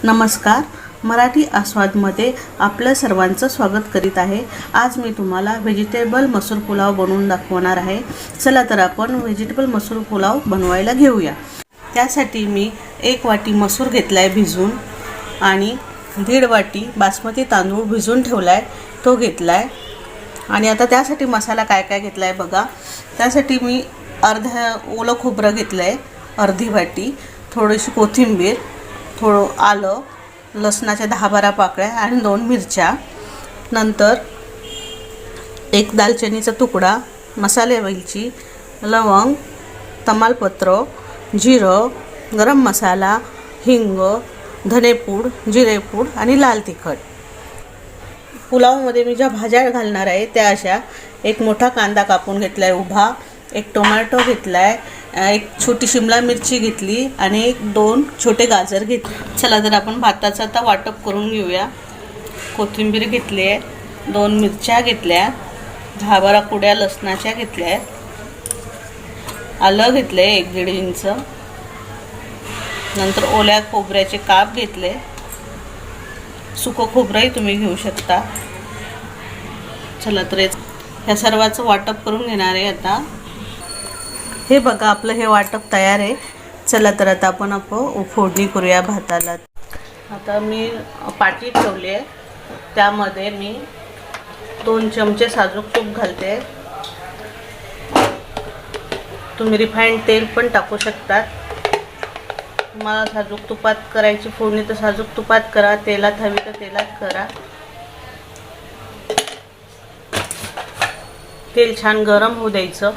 नमस्कार, मराठी आस्वादमध्ये आपलं सर्वांचं स्वागत करीत आहे। आज मी तुम्हाला व्हेजिटेबल मसूर पुलाव बनवून दाखवणार आहे। चला तर आपण व्हेजिटेबल मसूर पुलाव बनवायला घेऊया। त्यासाठी मी 1 वाटी मसूर घेतलाय भिजवून आणि 1.5 वाटी बासमती तांदूळ भिजवून ठेवलाय तो घेतलाय। आणि आता त्यासाठी मसाला काय काय घेतलाय बघा। त्यासाठी मी अर्धा ओलं खोबरं घेतलंय, अर्धी वाटी, थोडीशी कोथिंबीर, थोडं आलं, लसणाच्या 10-12 पाकळ्या आणि 2 मिरच्या, नंतर 1 दालचिनीचा तुकडा, मसाले वेलची, लवंग, तमालपत्र, जिरं, गरम मसाला, हिंग, धनेपूड, जिरेपूड आणि लाल तिखट। पुलावमध्ये मी ज्या भाज्या घालणार आहे त्या अशा 1 मोठा कांदा कापून घेतलाय उभा, 1 टोमॅटो घेतलाय, 1 छोटी शिमला मिरची घेतली आणि 2 छोटे गाजर घेतले। चला तर आपण भाताचं आता वाटप करून घेऊया। कोथिंबीर घेतली आहे, 2 मिरच्या घेतल्या, 10-12 कुड्या लसणाच्या घेतल्या, आलं घेतले 1-1.5 इंच, नंतर ओल्या खोबऱ्याचे काप घेतले, सुकं खोबरंही तुम्ही घेऊ शकता। चला तर ह्या सर्वाचं वाटप करून घेणार आहे आता। हे बघा आपलं हे वाटप तयार आहे। चला तर आता आपण फोडणी करूया भाताला। आता मी पाटी ठेवली आहे, त्यामध्ये मी 2 चमचे साजूक तूप घालते। तुम्ही रिफाइंड तेल पण टाकू शकता। तुम्हाला साजूक तुपात करायची फोडणी तर साजूक तुपात करा, तेलात हवी तर तेलात करा। तेल छान गरम होऊ द्यायचं।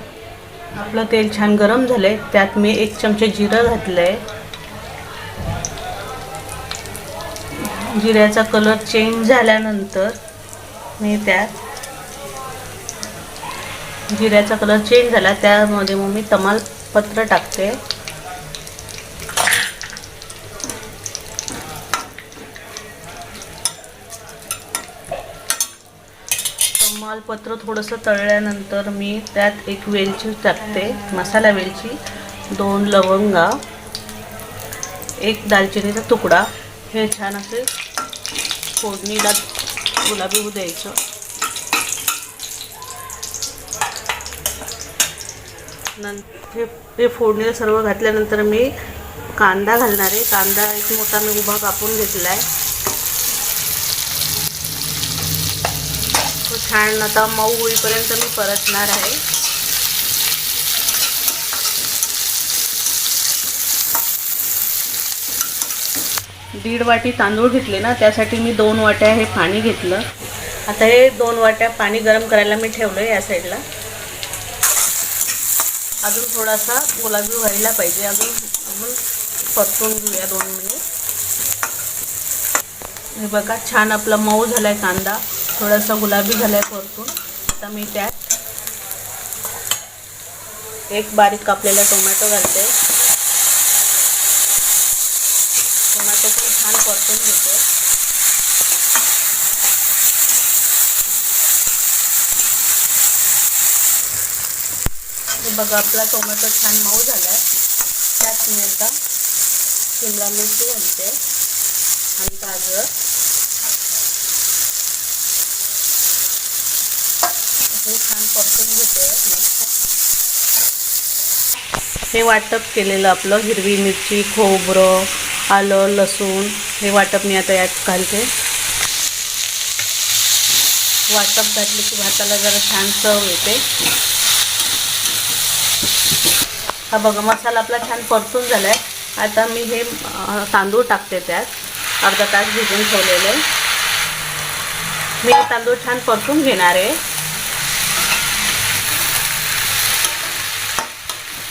आपलं तेल छान गरम झालंय, त्यात मी 1 चमचे जिरं घातलंय। जिऱ्याचा कलर चेंज झाल्यानंतर मी जिऱ्याचा कलर चेंज झाला त्यामध्ये मग मी तमालपत्र टाकते। तमालपत्र थोडंसं तळल्यानंतर मी त्यात 1 वेलची टाकते, मसाला वेलची, 2 लवंगा, 1 दालचिनीचा तुकडा। हे छान असे फोडणीला गुलाबी होऊ द्यायचं। नंतर हे फोडणीला सर्व घातल्यानंतर मी कांदा घालणार आहे। कांदा 1 मोठा मी उभा कापून घेतलाय। तो छान आता मऊ होईपर्यंत मी परतणार आहे। 1.5 वाटी तांदूळ घेतले ना, त्यासाठी मी 2 वाट्या हे पाणी घेतलं। आता हे 2 वाट्या पाणी गरम करायला मी ठेवलं या साईडला। अजून थोडासा गुलाबी व्हायला पाहिजे, अजून परतून घेऊया 2 मिनिट। हे बघा छान आपला मऊ झालाय कांदा, थोडासा गुलाबी झालाय परतून। आता मी त्यात 1 बारीक कापलेला टोमॅटो घालते। टोमॅटो पण छान परतून घेते। हे बघा आपला टोमॅटो छान मऊ झालाय, त्यात मी आता शिमला मिरची घालते आणि गाजर। हे छान परतून घेते मस्त। हे वाटप केलेलं आपलं हिरवी मिरची, खोबरं, आलं, लसूण हे वाटप मी आता यात घालते। वाटप घातले की भाताला जरा छान चव येते। हा बघा मसाला आपला छान परतून झालाय। आता मी हे तांदूळ टाकते त्यात, अर्धा तास भिजवून ठेवलेले। मी हे तांदूळ छान परतून घेणार आहे।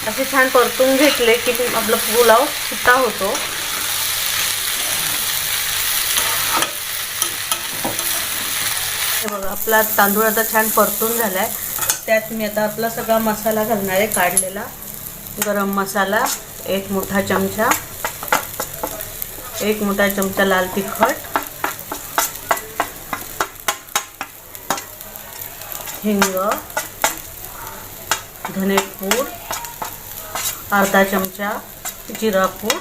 असे छान परतून घेतले की आपला पुलाव सुट्टा होतो। हे बघा आपला तांदूळ आता छान परतून झालाय, त्यात मी आता आपला सगळा मसाला घालणार आहे काढलेला। गरम मसाला 1 मोठा चमचा, 1 मोठा चमचा लाल तिखट, हिंग, धनेपूड, अर्धा चमचा जिरा पूड,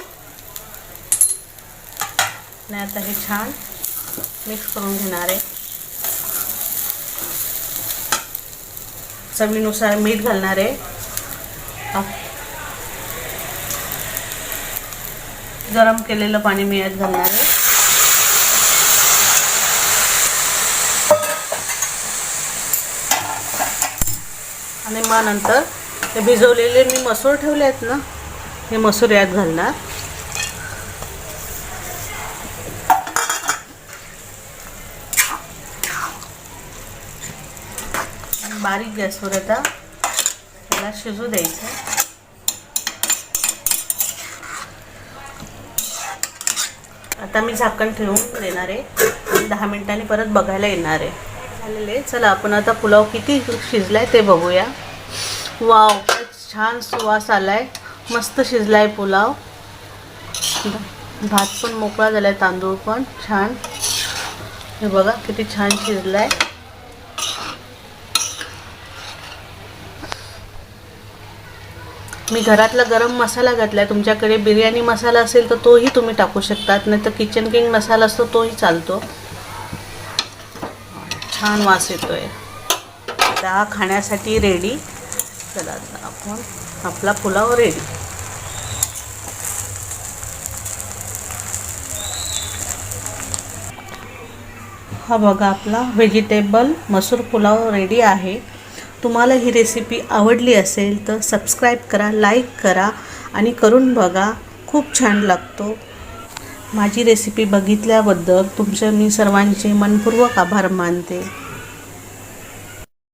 आणि आता हे छान मिक्स करून घेणार आहे. चवीनुसार मीठ घालणार आहे. गरम केलेलं पाणी मी यात घालणार आहे. आणि मग नंतर ते भिजवलेले मी मसूर ठेवले आहेत ना, हे मसूर यात घालणार. बारीक गॅसवर आता त्याला शिजू द्यायचं. आता मी झाकण ठेवून देणार आहे. 10 मिनिटांनी परत बघायला येणार आहे. झालेले. चला आपण आता पुलाव किती शिजलाय ते बघूया. वाव, काय छान सुवास आलाय. मस्त शिजलाय पुलाव. भात पण मोकळा झालाय, तांदूळ पण छान. हे बघा किती छान शिजलाय. मी घरातला गरम मसाला घातलाय. तुमच्याकडे बिर्याणी मसाला असेल तर तोही तुम्ही टाकू शकतात, नाही तर किचन किंग मसाला असतो तोही चालतो. छान वास येतोय. आता खाण्यासाठी रेडी. चला आता आपण आपला पुलाव रेडी. हा बघा आपला व्हेजिटेबल मसूर पुलाव रेडी आहे. तुम्हाला ही रेसिपी आवडली असेल तर सबस्क्राईब करा, लाईक करा आणि करून बघा. खूप छान लागतो. माझी रेसिपी बघितल्याबद्दल तुमचे मी सर्वांचे मनपूर्वक आभार मानते.